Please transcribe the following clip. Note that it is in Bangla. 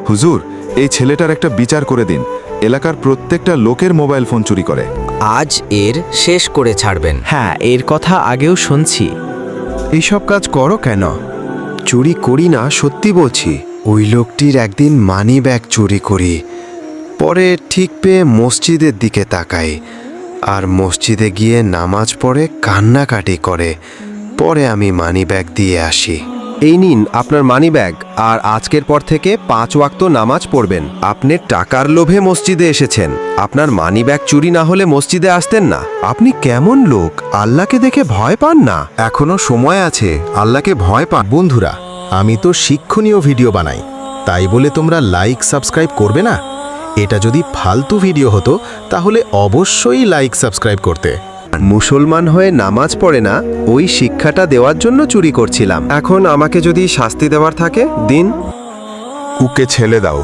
হুজুর, এই ছেলেটার একটা বিচার করে দিন। এলাকার প্রত্যেকটা লোকের মোবাইল ফোন চুরি করে। আজ এর শেষ করে ছাড়বেন। হ্যাঁ, এর কথা আগেও শুনছি। এইসব কাজ করো কেন? চুরি করি না, সত্যি বলছি। ওই লোকটির একদিন মানি ব্যাগ চুরি করি, পরে ঠিক পেয়ে মসজিদের দিকে তাকাই, আর মসজিদে গিয়ে নামাজ পড়ে কান্নাকাটি করে। পরে আমি মানি ব্যাগ দিয়ে আসি। এই নিন আপনার মানি ব্যাগ, আর আজকের পর থেকে 5 ওয়াক্ত নামাজ পড়বেন। আপনি টাকার লোভে মসজিদে এসেছেন, আপনার মানি ব্যাগ চুরি না হলে মসজিদে আসতেন না। আপনি কেমন লোক, আল্লাহকে দেখে ভয় পান না? এখনো সময় আছে, আল্লাহকে ভয় পান। বন্ধুরা, আমি তো শিক্ষণীয় ভিডিও বানাই, তাই বলে তোমরা লাইক সাবস্ক্রাইব করবে না? এটা যদি ফালতু ভিডিও হতো তাহলে অবশ্যই লাইক সাবস্ক্রাইব করতে। মুসলমান হয়ে নামাজ পড়ে না, ওই শিক্ষাটা দেওয়ার জন্য চুরি করছিলাম। এখন আমাকে যদি শাস্তি দেওয়ার থাকে দিন। ওকে ছেড়ে দাও।